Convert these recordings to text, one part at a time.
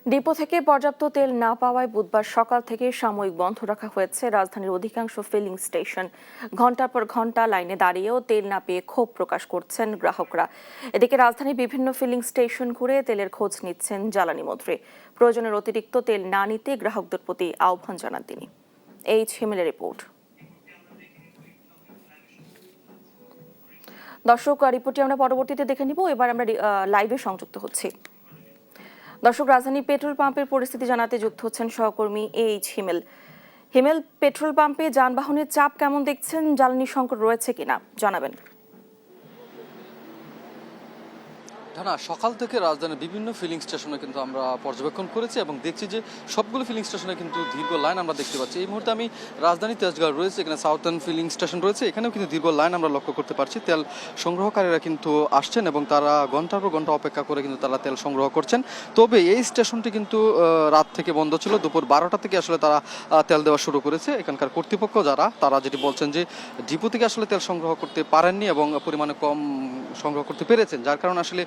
Depot থেকে পর্যাপ্ত তেল না পাওয়ায় বুধবার সকাল থেকে সাময়িক বন্ধ রাখা হয়েছে রাজধানীর অধিকাংশ ফিলিং স্টেশন। ঘণ্টার পর ঘণ্টা লাইনে দাঁড়িয়েও তেল না পেয়ে ক্ষোভ প্রকাশ করছেন গ্রাহকরা। এদিকে রাজধানীর বিভিন্ন ফিলিং স্টেশন ঘুরে তেলের খোঁজ নিচ্ছেন জ্বালানি মন্ত্রী। প্রয়োজনের অতিরিক্ত তেল না নিতে গ্রাহকদের প্রতি আহ্বান জানান তিনি। হিমেলের রিপোর্ট। দর্শক, রিপোর্টটি আমরা পরবর্তীতে দেখে নিব। এবার আমরা লাইভে সংযুক্ত হচ্ছি। দর্শক, রাজধানী পেট্রোল পাম্পের পরিস্থিতি জানাতে যুক্ত হচ্ছেন সহকর্মী হিমেল। হিমেল, পেট্রোল পাম্পে যানবাহনের চাপ কেমন দেখছেন? জ্বালানি সংকট রয়েছে কিনা জানাবেন। সকাল থেকে রাজধানীর বিভিন্ন ফিলিং স্টেশনে কিন্তু আমরা পর্যবেক্ষণ করেছি এবং দেখছি যে সবগুলো ফিলিং স্টেশনে কিন্তু দীর্ঘ লাইন আমরা দেখতে পাচ্ছি। এই মুহূর্তে আমি রাজধানী তেজগাঁও রয়েছে, এখানে সাউথার্ন ফিলিং স্টেশন রয়েছে, এখানেও কিন্তু দীর্ঘ লাইন আমরা লক্ষ্য করতে পারছি। তেল সংগ্রহকারীরা কিন্তু আসছেন এবং তারা ঘন্টার পর ঘন্টা অপেক্ষা করে কিন্তু তারা তেল সংগ্রহ করছেন। তবে এই স্টেশনটি কিন্তু রাত থেকে বন্ধ ছিল, দুপুর 12টা থেকে আসলে তারা তেল দেওয়া শুরু করেছে। এখানকার কর্তৃপক্ষ তারা যেটি বলছেন যে ডিপো থেকে আসলে তেল সংগ্রহ করতে পারেননি এবং পরিমাণে কম সংগ্রহ করতে পেরেছেন, যার কারণে আসলে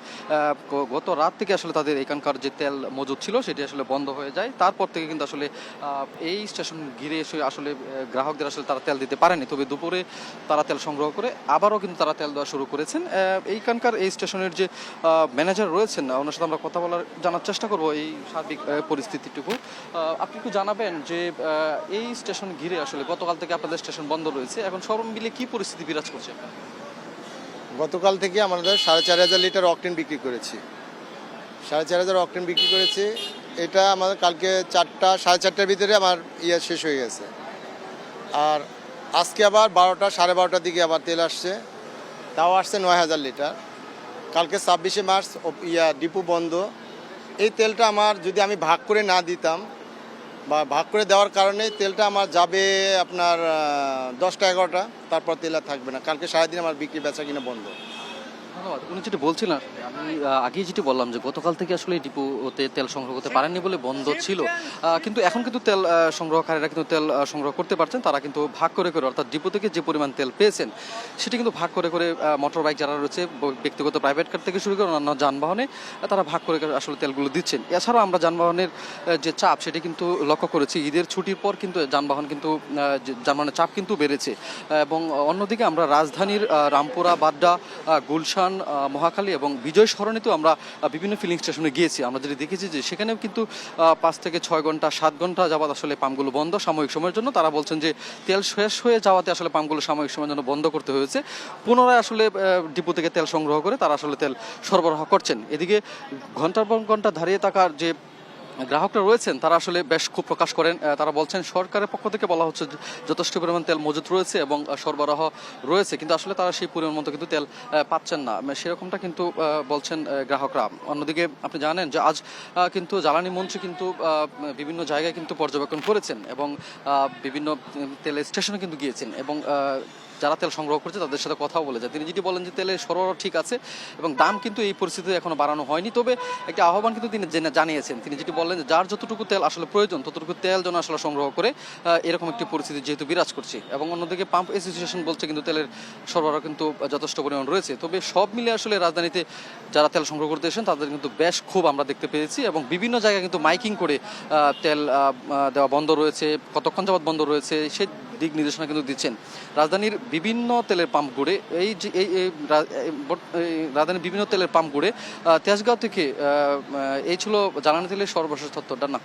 গত রাত থেকে আসলে তাদের এখানকার যে তেল মজুদ ছিল সেটি আসলে বন্ধ হয়ে যায়। তারপর থেকে কিন্তু আসলে এই স্টেশন ঘিরে এসে আসলে গ্রাহকদের আসলে তারা তেল দিতে পারেনি। তবে দুপুরে তারা তেল সংগ্রহ করে আবারও কিন্তু তারা তেল দেওয়া শুরু করেছেন। এইখানকার এই স্টেশনের যে ম্যানেজার রয়েছেন, ওনার সাথে আমরা কথা জানার চেষ্টা করব এই সার্বিক পরিস্থিতিটুকু। আপনি একটু জানাবেন যে এই স্টেশন ঘিরে আসলে গতকাল থেকে আপনাদের স্টেশন বন্ধ রয়েছে, এখন সব মিলে কি পরিস্থিতি বিরাজ করছে? গতকাল থেকে আমাদের 4,500 লিটার অকটেন বিক্রি করেছি। 4,500 অকটেন বিক্রি করেছি। এটা আমাদের কালকে 4টার ভিতরে আমার শেষ হয়ে গেছে। আর আজকে আবার 12টা 12:30টার দিকে আবার তেল আসছে, তাও আসছে 9,000 লিটার। কালকে 26শে মার্চ ডিপো বন্ধ। এই তেলটা আমার যদি আমি ভাগ করে না দিতাম বা ভাগ করে দেওয়ার কারণে তেলটা আমার যাবে আপনার 10টা 11টা, তারপর তেল আর থাকবে না। কালকে সারাদিন আমার বিক্রি বেচা কিনা বন্ধ। ধন্যবাদ। উনি যেটা বলছিলেন, আমি আগেই যেটি বললাম যে গতকাল থেকে আসলে ডিপোতে তেল সংগ্রহ করতে পারেননি বলে বন্ধ ছিল, কিন্তু এখন কিন্তু তেল সংগ্রহকারীরা কিন্তু তেল সংগ্রহ করতে পারছেন। তারা কিন্তু ভাগ করে করে, অর্থাৎ ডিপো থেকে যে পরিমাণ তেল পেয়েছেন সেটি কিন্তু ভাগ করে করে মোটর বাইক যারা রয়েছে, ব্যক্তিগত প্রাইভেট কার থেকে শুরু করে অন্যান্য যানবাহনে তারা ভাগ করে করে আসলে তেলগুলো দিচ্ছেন। এছাড়াও আমরা যানবাহনের যে চাপ সেটি কিন্তু লক্ষ্য করেছি। ঈদের ছুটির পর কিন্তু যানবাহনের চাপ কিন্তু বেড়েছে। এবং অন্যদিকে আমরা রাজধানীর রামপুরা, বাড্ডা, গুলশান, মহাখালী এবং বিজয় সরণিতেও আমরা বিভিন্ন ফিলিং স্টেশনে গিয়েছি। আমরা যেটি দেখেছি যে সেখানেও কিন্তু 5 থেকে 6 ঘন্টা 7 ঘন্টা যাবত আসলে পাম্পগুলো বন্ধ সাময়িক সময়ের জন্য। তারা বলছেন যে তেল শেষ হয়ে যাওয়াতে আসলে পাম্পগুলো সাময়িক সময়ের জন্য বন্ধ করতে হয়েছে। পুনরায় আসলে ডিপো থেকে তেল সংগ্রহ করে তারা আসলে তেল সরবরাহ করছেন। এদিকে ঘন্টার পর ঘন্টা দাঁড়িয়ে থাকার যে গ্রাহকরা রয়েছেন তারা আসলে বেশ ক্ষোভ প্রকাশ করেন। তারা বলছেন সরকারের পক্ষ থেকে বলা হচ্ছে যথেষ্ট পরিমাণ তেল মজুত রয়েছে এবং সরবরাহ রয়েছে, কিন্তু আসলে তারা সেই পরিমাণ মতো কিন্তু তেল পাচ্ছেন না, সেরকমটা কিন্তু বলছেন গ্রাহকরা। অন্যদিকে আপনি জানেন যে আজ কিন্তু জ্বালানি মন্ত্রী কিন্তু বিভিন্ন জায়গায় কিন্তু পর্যবেক্ষণ করেছেন এবং বিভিন্ন তেল স্টেশনে কিন্তু গিয়েছেন এবং যারা তেল সংগ্রহ করছে তাদের সাথে কথাও বলে যায়। তিনি যেটি বলেন যে তেলের সরবরাহ ঠিক আছে এবং দাম কিন্তু এই পরিস্থিতিতে এখনো বাড়ানো হয়নি। তবে একটা আহ্বান কিন্তু তিনি জানিয়েছেন। তিনি যেটি বললেন যে যার যতটুকু তেল আসলে প্রয়োজন ততটুকু তেল যেন আসলে সংগ্রহ করে, এরকম একটি পরিস্থিতি যেহেতু বিরাজ করছে। এবং অন্যদিকে পাম্প অ্যাসোসিয়েশন বলছে কিন্তু তেলের সরবরাহ কিন্তু যথেষ্ট পরিমাণ রয়েছে। তবে সব মিলে আসলে রাজধানীতে যারা তেল সংগ্রহ করতে এসেছেন তাদের কিন্তু বেশ ক্ষোভ আমরা দেখতে পেয়েছি এবং বিভিন্ন জায়গায় কিন্তু মাইকিং করে তেল দেওয়া বন্ধ রয়েছে, কতক্ষণ যাবৎ বন্ধ রয়েছে সেই দিক নির্দেশনা কিন্তু দিচ্ছেন। রাজধানীর বিভিন্ন তেলের পাম্প ঘুরে রাজধানীর বিভিন্ন তেলের পাম্প ঘুরে তেজগাঁও থেকে এই ছিল জ্বালানি তেলের সর্বশেষ তথ্যটা। না